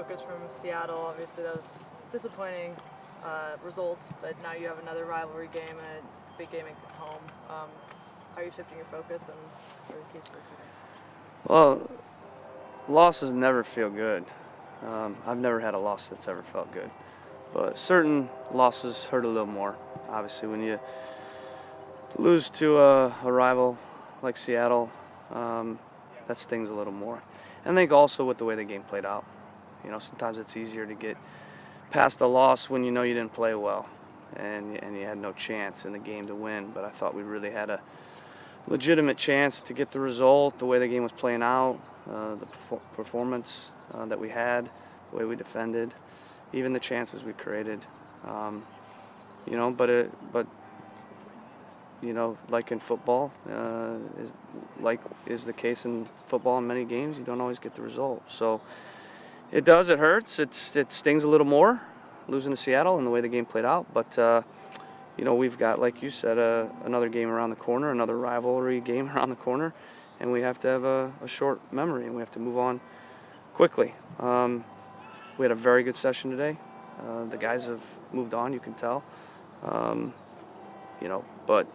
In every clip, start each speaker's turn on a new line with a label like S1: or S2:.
S1: focus from Seattle. Obviously, that was disappointing result, but now you have another rivalry game and a big game at home. How are you shifting your focus and what are the keys for it?
S2: Well, losses never feel good. I've never had a loss that's ever felt good. But certain losses hurt a little more. Obviously, when you lose to a rival like Seattle, that stings a little more. And I think also with the way the game played out. Sometimes it's easier to get past a loss when you know you didn't play well and you had no chance in the game to win. But I thought we really had a legitimate chance to get the result, the way the game was playing out, the performance that we had, the way we defended, even the chances we created. But like in football, is the case in football in many games, you don't always get the result. So it hurts. It stings a little more, losing to Seattle and the way the game played out. But we've got, like you said, another game around the corner, another rivalry game around the corner, and we have to have a short memory, and we have to move on quickly. We had a very good session today. The guys have moved on, you can tell. But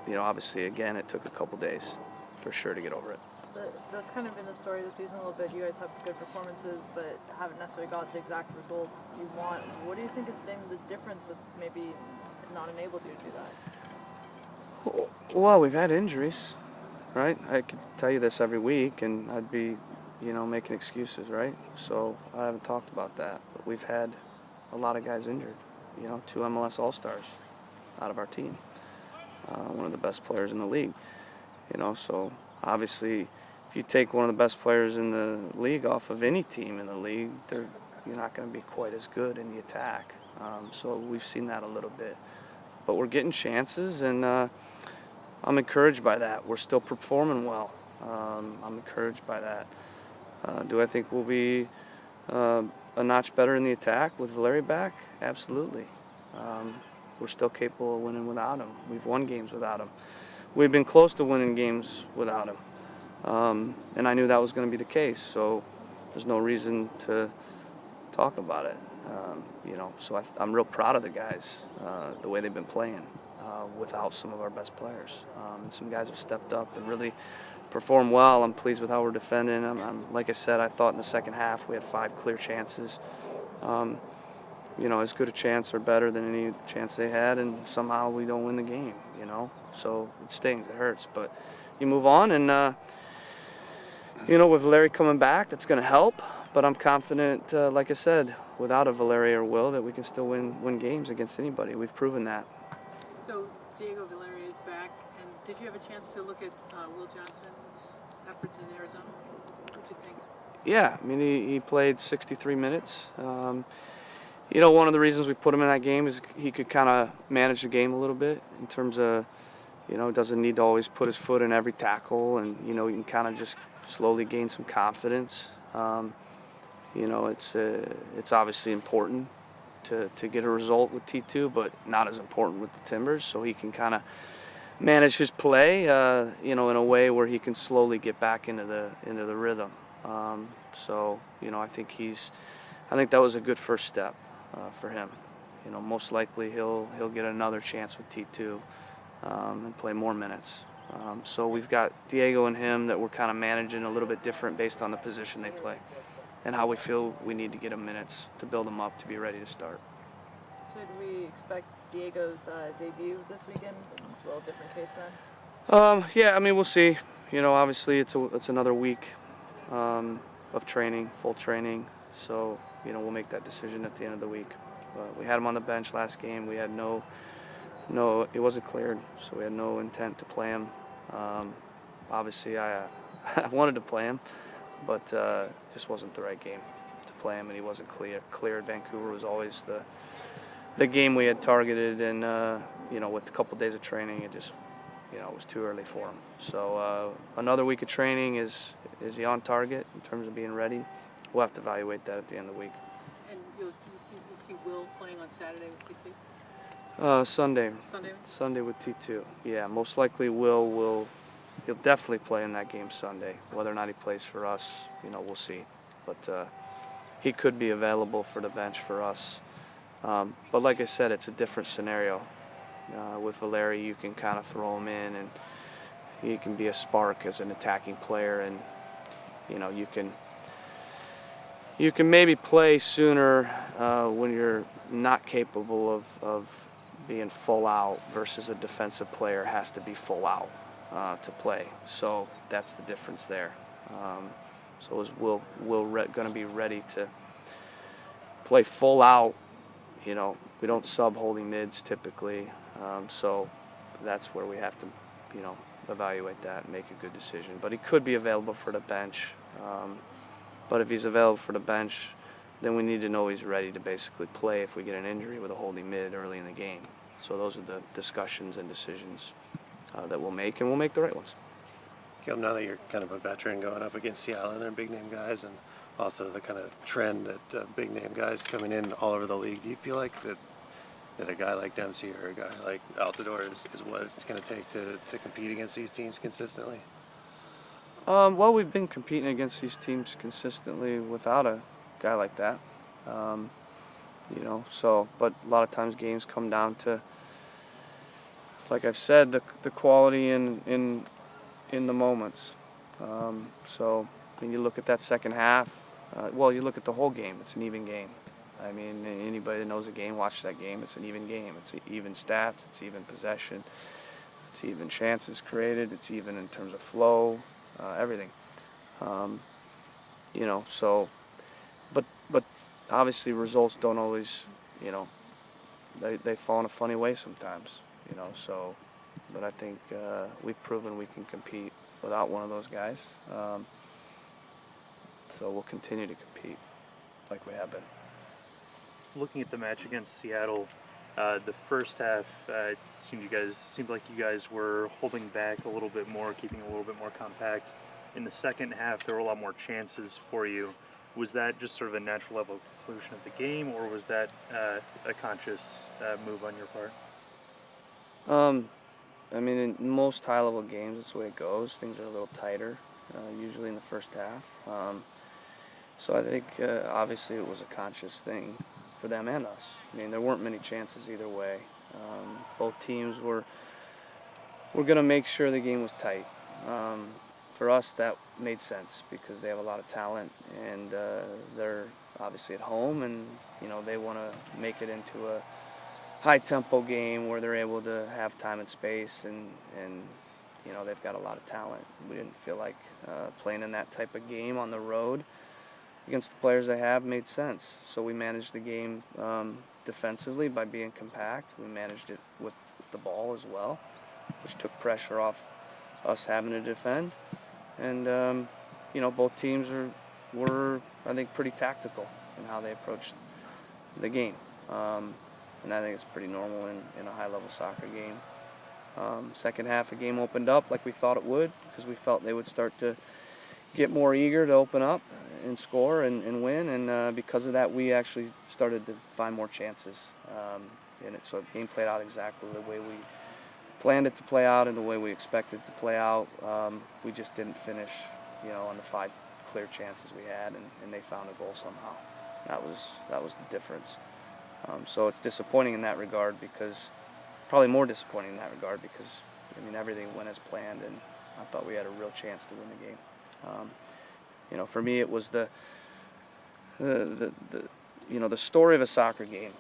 S2: obviously, again, it took a couple days for sure to get over it.
S1: That's kind of been the story of the season a little bit. You guys have good performances, but haven't necessarily got the exact result you want. What do you think has been the difference that's maybe not enabled you to do that?
S2: Well, we've had injuries, right? I could tell you this every week, and I'd be, making excuses, right? So I haven't talked about that. But we've had a lot of guys injured, 2 MLS All-Stars out of our team. One of the best players in the league, so obviously if you take one of the best players in the league off of any team in the league, you're not going to be quite as good in the attack. So we've seen that a little bit. But we're getting chances, and I'm encouraged by that. We're still performing well. I'm encouraged by that. Do I think we'll be a notch better in the attack with Valeri back? Absolutely. We're still capable of winning without him. We've won games without him. We've been close to winning games without him. And I knew that was going to be the case, so there's no reason to talk about it. So I'm real proud of the guys, the way they've been playing without some of our best players. And some guys have stepped up and really performed well. I'm pleased with how we're defending. Like I said, I thought in the second half we had 5 clear chances. As good a chance or better than any chance they had, and somehow we don't win the game, So it stings, it hurts, but you move on, and, with Valeri coming back, that's going to help, but I'm confident, like I said, without a Valeri or Will, that we can still win games against anybody. We've proven that.
S3: So Diego Valeri is back, and did you have a chance to look at Will Johnson's efforts in Arizona? What did you think?
S2: Yeah, he played 63 minutes. One of the reasons we put him in that game is he could kind of manage the game a little bit in terms of, doesn't need to always put his foot in every tackle, and, you can kind of just slowly gain some confidence. It's obviously important to get a result with T2, but not as important with the Timbers, so he can kind of manage his play, in a way where he can slowly get back into the rhythm. I think that was a good first step for him. Most likely he'll get another chance with T2 and play more minutes. So we've got Diego and him that we're kind of managing a little bit different based on the position they play and how we feel we need to get them minutes to build them up to be ready to start.
S1: Should we expect Diego's debut this weekend? It's a little different case then?
S2: Yeah, we'll see. Obviously it's another week of training, full training. So, we'll make that decision at the end of the week. We had him on the bench last game. We had it wasn't cleared, so we had no intent to play him. Obviously, I wanted to play him, but just wasn't the right game to play him, and he wasn't cleared. Vancouver was always the game we had targeted, and with a couple days of training, it just it was too early for him. So another week of training, is he on target in terms of being ready? We'll have to evaluate that at the end of the week.
S3: And you'll see Will playing on Saturday with T2?
S2: Sunday.
S3: Sunday?
S2: Sunday with T2. Yeah, most likely he'll definitely play in that game Sunday. Whether or not he plays for us, we'll see. But he could be available for the bench for us. But like I said, it's a different scenario. With Valeri, you can kind of throw him in, and he can be a spark as an attacking player, and you can maybe play sooner when you're not capable of being full out versus a defensive player has to be full out to play. So that's the difference there. So as we're going to be ready to play full out. We don't sub holding mids typically, so that's where we have to, evaluate that and make a good decision. But he could be available for the bench. But if he's available for the bench, then we need to know he's ready to basically play if we get an injury with a holding mid early in the game. So those are the discussions and decisions that we'll make, and we'll make the right ones.
S4: Caleb, now that you're kind of a veteran going up against Seattle and their big name guys, and also the kind of trend that big name guys coming in all over the league, do you feel like that a guy like Dempsey or a guy like Altidore is what it's going to take to compete against these teams consistently?
S2: Well, we've been competing against these teams consistently without a guy like that. But a lot of times games come down to, like I've said, the quality in the moments. So when you look at that second half, you look at the whole game, it's an even game. I mean, anybody that knows the game, watch that game, it's an even game. It's even stats, it's even possession, it's even chances created, it's even in terms of flow, everything. But obviously results don't always, they fall in a funny way sometimes, but I think we've proven we can compete without one of those guys. So we'll continue to compete like we have been.
S5: Looking at the match against Seattle, the first half seemed like you guys were holding back a little bit more, keeping a little bit more compact. In the second half, there were a lot more chances for you. Was that just sort of a natural evolution of the game, or was that a conscious move on your part?
S2: In most high-level games, that's the way it goes. Things are a little tighter, usually in the first half. So I think obviously it was a conscious thing for them and us. There weren't many chances either way. Both teams were going to make sure the game was tight. For us, that made sense because they have a lot of talent, and they're obviously at home, and they want to make it into a high-tempo game where they're able to have time and space, and they've got a lot of talent. We didn't feel like playing in that type of game on the road against the players they have made sense. So we managed the game defensively by being compact. We managed it with the ball as well, which took pressure off us having to defend. And, both teams were, I think, pretty tactical in how they approached the game. And I think it's pretty normal in a high-level soccer game. Second half, the game opened up like we thought it would because we felt they would start to get more eager to open up and score and win. And because of that, we actually started to find more chances in it. So the game played out exactly the way we planned it to play out and the way we expected it to play out. We just didn't finish, on the 5 clear chances we had, and they found a goal somehow. That was the difference. So it's disappointing in that regard probably more disappointing in that regard because, everything went as planned, and I thought we had a real chance to win the game. For me, it was the story of a soccer game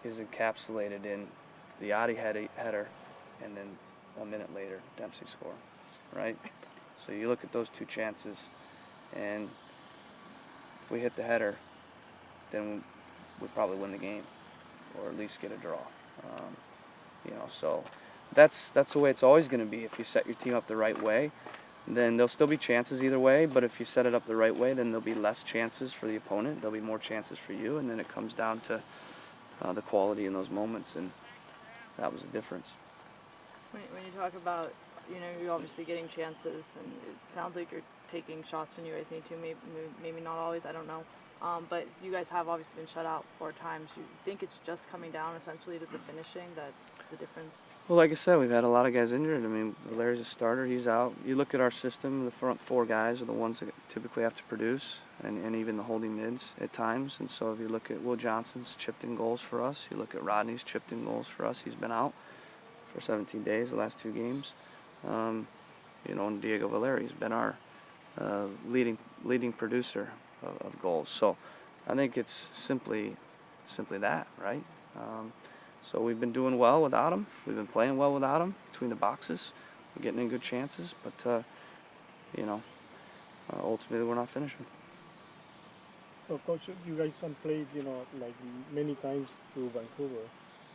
S2: is encapsulated in the Adi header, and then a minute later, Dempsey score, right? So you look at those 2 chances, and if we hit the header, then we'd probably win the game, or at least get a draw. So that's the way it's always going to be. If you set your team up the right way, then there'll still be chances either way, but if you set it up the right way, then there'll be less chances for the opponent, there'll be more chances for you, and then it comes down to the quality in those moments, and that was the difference.
S1: When you talk about, you're obviously getting chances, and it sounds like you're taking shots when you guys need to, maybe not always, I don't know. But you guys have obviously been shut out 4 times. You think it's just coming down essentially to the finishing, that the difference?
S2: Well, like I said, we've had a lot of guys injured. I mean, Valeri's a starter. He's out. You look at our system, the front four guys are the ones that typically have to produce, and even the holding mids at times. And so if you look at Will Johnson's chipped in goals for us, you look at Rodney's chipped in goals for us. He's been out for 17 days, the last 2 games. And Diego Valeri's been our leading producer of goals. So I think it's simply that, right? So we've been doing well without him. We've been playing well without him between the boxes. We're getting in good chances, but ultimately we're not finishing.
S6: So, Coach, you guys have played, like many times to Vancouver,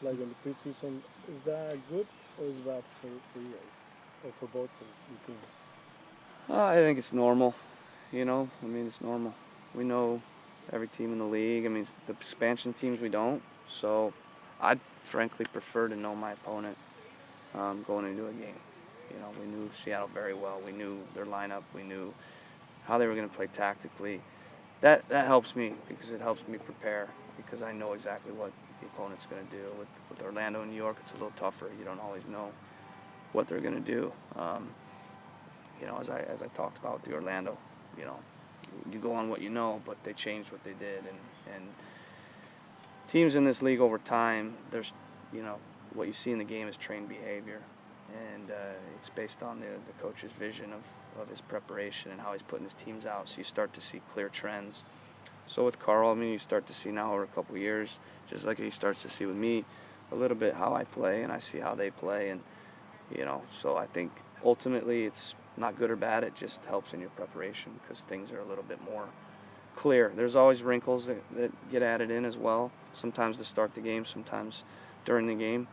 S6: like in the preseason. Is that good or is bad for you guys, or for both of the teams?
S2: I think it's normal. It's normal. We know every team in the league. I mean, the expansion teams we don't. So I'd frankly prefer to know my opponent going into a game. We knew Seattle very well. We knew their lineup. We knew how they were going to play tactically. That helps me because it helps me prepare because I know exactly what the opponent's going to do. With Orlando and New York, it's a little tougher. You don't always know what they're going to do. As I talked about with the Orlando, you go on what you know, but they changed what they did, and teams in this league over time, there's, what you see in the game is trained behavior, and it's based on the coach's vision of his preparation and how he's putting his teams out. So you start to see clear trends. So with Carl, you start to see now over a couple of years, just like he starts to see with me, a little bit how I play, and I see how they play, and so I think ultimately it's not good or bad. It just helps in your preparation because things are a little bit more clear. There's always wrinkles that get added in as well, sometimes to start the game, sometimes during the game,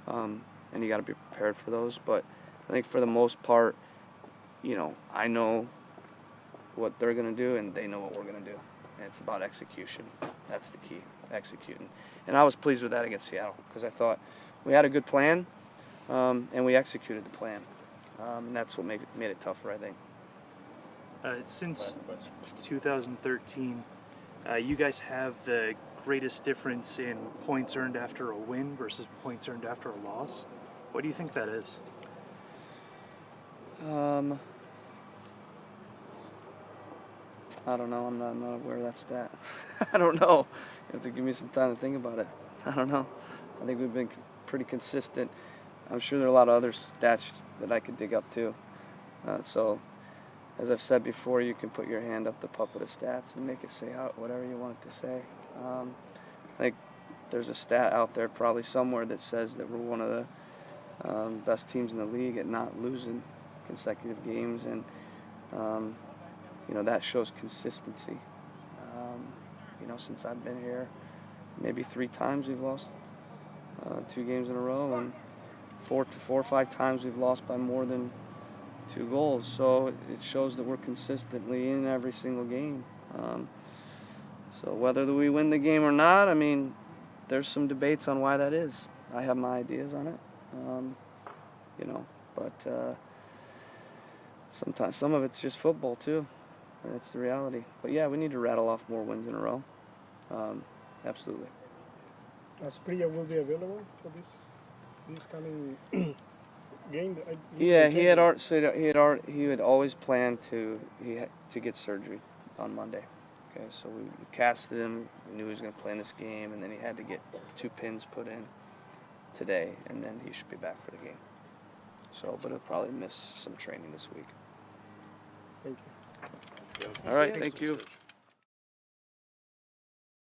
S2: and you got to be prepared for those. But I think for the most part, I know what they're going to do and they know what we're going to do, and it's about execution. That's the key, executing. And I was pleased with that against Seattle because I thought we had a good plan and we executed the plan, and that's what made it tougher, I think.
S5: Since 2013, you guys have the greatest difference in points earned after a win versus points earned after a loss. What do you think that is?
S2: I don't know. I'm not aware of that stat. I don't know. You have to give me some time to think about it. I don't know. I think we've been pretty consistent. I'm sure there are a lot of other stats that I could dig up too. So, as I've said before, you can put your hand up the puppet of stats and make it say whatever you want it to say. I think there's a stat out there probably somewhere that says that we're one of the best teams in the league at not losing consecutive games, and that shows consistency. Since I've been here, maybe 3 times we've lost 2 games in a row, and 4 or 5 times we've lost by more than 2 goals. So it shows that we're consistently in every single game. So whether we win the game or not, there's some debates on why that is. I have my ideas on it, but sometimes some of it's just football too. That's the reality. But yeah, we need to rattle off more wins in a row. Absolutely.
S6: Asprilla will be available for this coming game.
S2: Yeah, he had always planned to get surgery on Monday. Okay, so we casted him. We knew he was going to play in this game, and then he had to get 2 pins put in today, and then he should be back for the game. So, but he'll probably miss some training this week.
S6: Thank you.
S2: All right, thank you.